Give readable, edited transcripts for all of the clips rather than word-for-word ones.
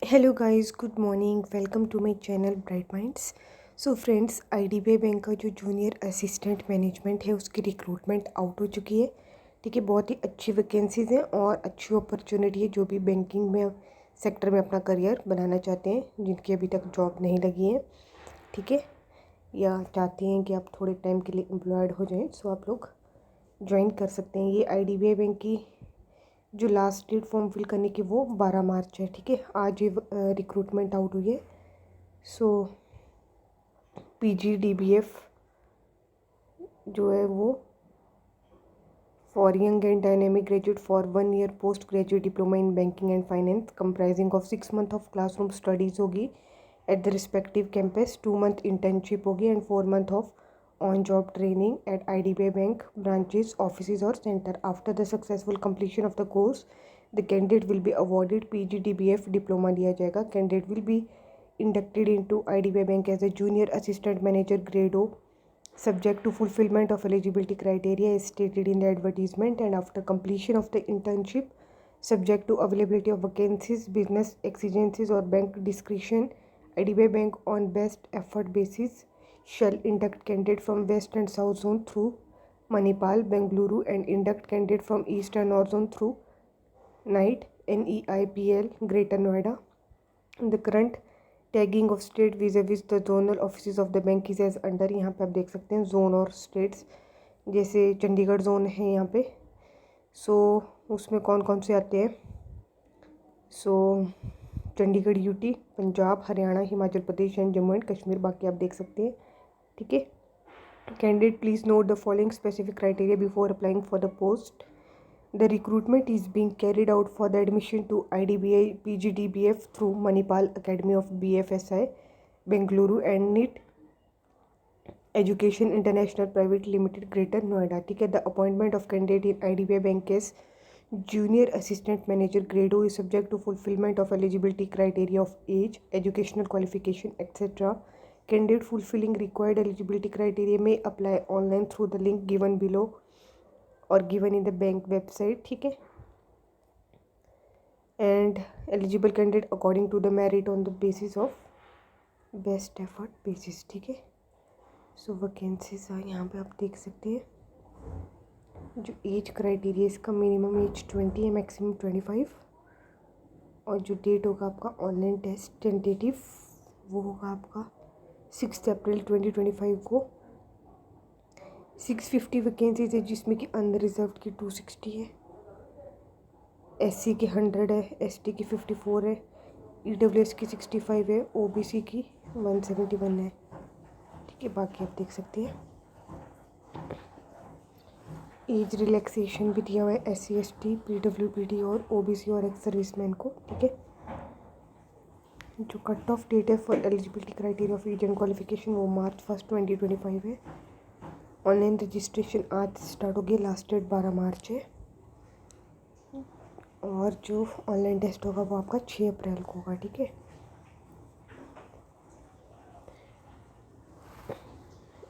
Hello guys, good morning. Welcome to my channel bright minds. So friends, IDBI bank का जो junior assistant management है उसकी recruitment out हो चुकी है। ठीक है, बहुत ही अच्छी वैकेंसीज़ हैं और अच्छी अपॉर्चुनिटी है जो भी बैंकिंग में सेक्टर में अपना करियर बनाना चाहते हैं, जिनकी अभी तक जॉब नहीं लगी है। ठीक है, या चाहते हैं कि आप थोड़े टाइम के लिए एम्प्लॉयड हो जाएँ, सो आप लोग ज्वाइन कर सकते हैं। ये आईडीबीआई बैंक की जो लास्ट डेट फॉर्म फिल करने की वो 12 मार्च है। ठीक है, आज ये रिक्रूटमेंट आउट हुई है। सो पीजीडीबीएफ जो है वो for young and dynamic graduate for 1 year post graduate diploma in banking and finance comprising of 6 month of classroom studies होगी at the respective campus, 2 month internship होगी and 4 month of on job training at IDBI bank branches, office और centre. After the successful completion of the course the candidate will be awarded PGDBF diploma दिया जाएगा। Candidate will be inducted into IDBI Bank as a junior assistant manager grade O, subject to fulfillment of eligibility criteria as stated in the advertisement, and after completion of the internship, subject to availability of vacancies, business exigencies or bank discretion, IDBI Bank on best effort basis shall induct candidate from west and south zone through Manipal, Bengaluru, and induct candidate from east and north zone through NEIPL, Greater Noida. The current tagging of state wise wise the zonal office of the bank is as under. यहाँ पे आप देख सकते हैं zone और states, जैसे Chandigarh zone है यहाँ पे। सो उसमें कौन कौन से आते हैं? So Chandigarh, UT, Punjab, Haryana, Himachal Pradesh and Jammu and Kashmir, बाकी आप देख सकते हैं। ठीक है, candidate please note the following specific criteria before applying for the post. The recruitment is being carried out for the admission to IDBI PGDBF through Manipal Academy of BFSI, Bengaluru and NIT Education International Private Limited, Greater Noida. ठीक है, the appointment of candidate in IDBI Bank as Junior Assistant Manager Grade O is subject to fulfillment of eligibility criteria of age, educational qualification, etc. Candidate fulfilling required eligibility criteria may apply online through the link given below और given in the bank website. ठीक है, and eligible candidate according to the merit on the basis of best effort basis. ठीक है, सो vacancies यहाँ पे आप देख सकते हैं। जो एज क्राइटेरिया इसका मिनिमम एज 20 है, मैक्सिमम 25, और जो डेट होगा आपका ऑनलाइन टेस्ट टेंटेटिव वो होगा आपका 6 अप्रैल 2025 को। 650 वैकेंसीज है, जिसमें कि अनरिजर्व की 260 है, एससी की 100 है, एसटी की 54 है, ईडब्ल्यूएस की 65 है, ओबीसी की 171 है। ठीक है, बाकी आप देख सकते हैं। एज रिलैक्सेशन भी दिया हुआ है एससी, एसटी, पीडब्ल्यूबीडी और ओबीसी और एक्स सर्विसमैन को। ठीक है, जो कट ऑफ डेट है for eligibility criteria of age and qualification वो March 1, 2025 है। ऑनलाइन रजिस्ट्रेशन आज स्टार्ट होगी, लास्ट डेट 12 मार्च है, और जो ऑनलाइन टेस्ट होगा वो आपका 6 अप्रैल को होगा। ठीक है,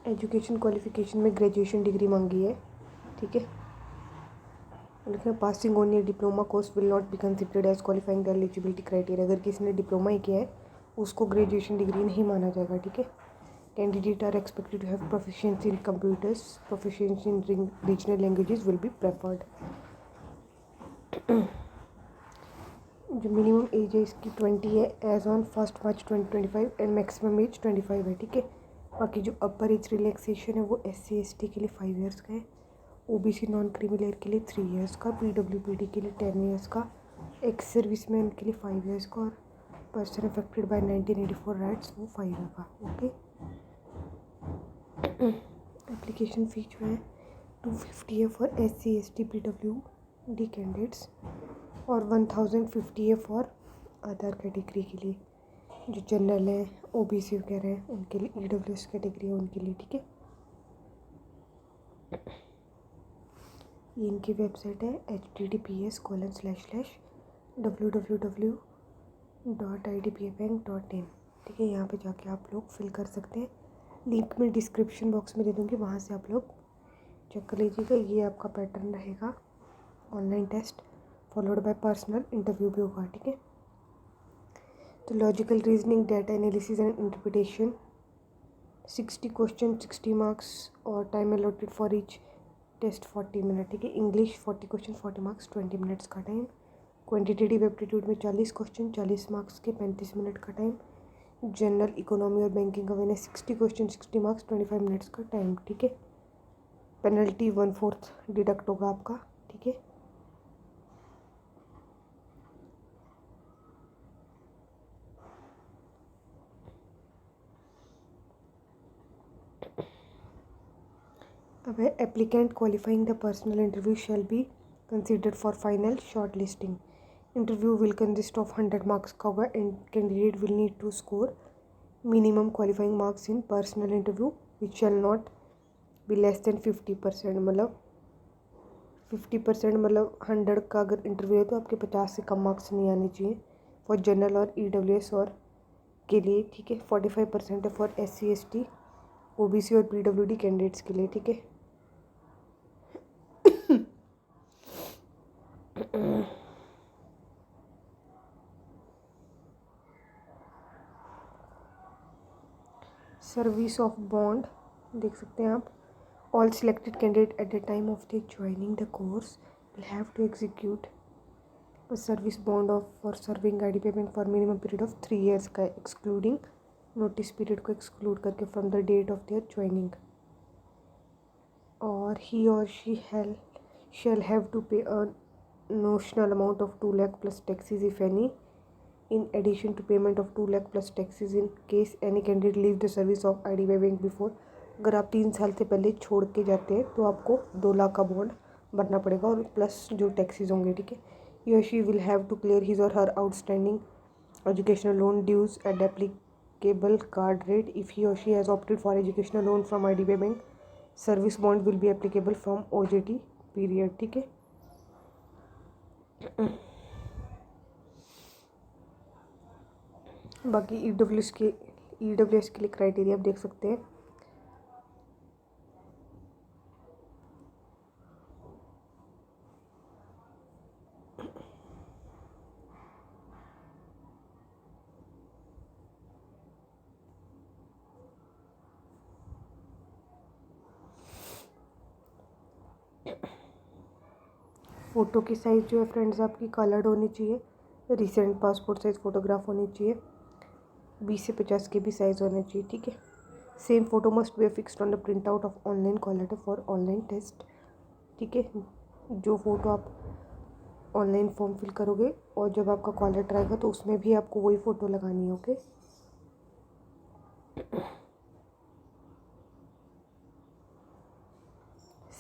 एजुकेशन क्वालिफिकेशन में ग्रेजुएशन डिग्री मांगी है। ठीक है, लिखना passing on year diploma course will not be considered as qualifying the eligibility criteria. अगर किसी ने डिप्लोमा ही किया है उसको ग्रेजुएशन डिग्री नहीं माना जाएगा। ठीक है, candidate are expected to have proficiency in computers, proficiency in regional languages will be preferred. जो मिनिमम एज है इसकी 20 है age on 1 March 2025 and maximum age 25 है। ठीक है, बाकी जो अपर एज रिलैक्सेशन है वो SC ST के लिए 5 ईयर्स का है, OBC नॉन क्रीमिलेयर के लिए 3 ईयर्स का, PWBD के लिए 10 ईयर्स का, एक्स सर्विसमैन के लिए 5 ईयर्स का, और पर्सन अफेक्टेड बाय 1984 राइट्स वो 5 ईयर का। ओके, एप्लीकेशन फ़ी जो है 250 है for SC ST PWD candidates और 1050 है फॉर अदर कैटेगरी के लिए, जो जनरल है, OBC वगैरह है उनके लिए, EWS कैटेगरी है उनके लिए। ठीक है, ये इनकी वेबसाइट है https://www.idbibank.in। ठीक है, यहाँ पे जाके आप लोग फिल कर सकते हैं। लिंक मैं डिस्क्रिप्शन बॉक्स में दे दूँगी, वहाँ से आप लोग चेक कर लीजिएगा। ये आपका पैटर्न रहेगा, online test followed by personal interview भी होगा। ठीक है, तो logical reasoning, data analysis and interpretation, 60 question 60 marks और time allotted for each test 40 minute, ठीक है। इंग्लिश 40 क्वेश्चन 40 मार्क्स 20 मिनट्स का टाइम। क्वांटिटेटिव एप्टीट्यूड में 40 क्वेश्चन 40 मार्क्स के 35 मिनट का टाइम। जनरल इकोनॉमी और banking awareness 60 question 60 marks 25 minutes का time, ठीक है। पेनल्टी 1/4 डिडक्ट होगा आपका, ठीक है। अब है applicant qualifying the personal interview shall be considered for final shortlisting. Interview will consist of 100 marks का होगा and candidate will need to score minimum qualifying marks in personal interview which shall not be less than 50%। मतलब 50% मतलब 100 का अगर interview है तो आपके 50 से कम मार्क्स नहीं आने चाहिए फॉर जनरल और EWS और के लिए, ठीक है। 45% है फॉर SC ST OBC और PWD कैंडिडेट्स के लिए, ठीक है। सर्विस ऑफ बॉन्ड देख सकते हैं आप। All selected candidate at the time of the joining the course will have to execute service bond of for serving IDBI bank for minimum period of 3 years का, excluding notice period को exclude करके from the date of their joining. और he or she shall have to pay a notional amount of 2 lakh plus taxes if any, in addition to payment of 2 lakh plus taxes in case any candidate leave the service of IDBI bank before। अगर आप 3 साल से पहले छोड़ के जाते हैं तो आपको 2 लाख का बॉन्ड भरना पड़ेगा और प्लस जो टैक्सेस होंगे, ठीक है। He or she will have to clear his or her outstanding educational loan dues at applicable card rate if he or she has opted for educational loan from IDBI bank. Service bond will be applicable from OJT period, ठीक है। बाकी EWS के लिए criteria आप देख सकते हैं। Photo की साइज़ जो है फ्रेंड्स आपकी कलर्ड होनी चाहिए। रिसेंट पासपोर्ट साइज़ फ़ोटोग्राफ होनी चाहिए। 20 से 50 के भी साइज़ होने चाहिए, ठीक है। Same photo must be fixed on the print out of online call letter for online test, ठीक है। जो फ़ोटो आप ऑनलाइन फॉर्म फिल करोगे और जब आपका कॉल लेटर आएगा तो उसमें भी आपको वही फ़ोटो लगानी है, ओके।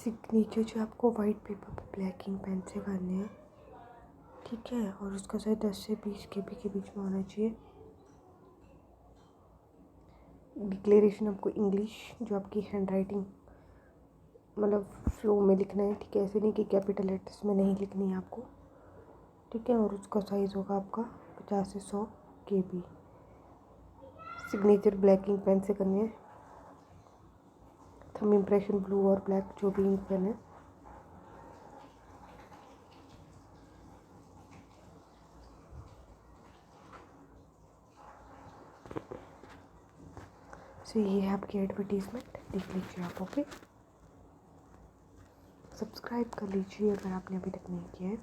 सिग्नेचर जो आपको वाइट पेपर पर ब्लैक इंक पेन से करने हैं, ठीक है। और उसका साइज 10 से 20 KB के बीच में होना चाहिए। डिक्लेरेशन आपको इंग्लिश जो आपकी हैंड राइटिंग मतलब फ्लो में लिखना है, ठीक है। ऐसे नहीं कि कैपिटल लेटर्स में नहीं लिखनी है आपको, ठीक है। और उसका साइज़ होगा आपका 50 से 100 KB। Signature black ink pen से करनी है। थंब इम्प्रेशन ब्लू और ब्लैक जो भी इंक पेन है। सो ये है आपकी एडवर्टीजमेंट, देख लीजिए आप, ओके। सब्सक्राइब कर लीजिए अगर आपने अभी तक नहीं किया है।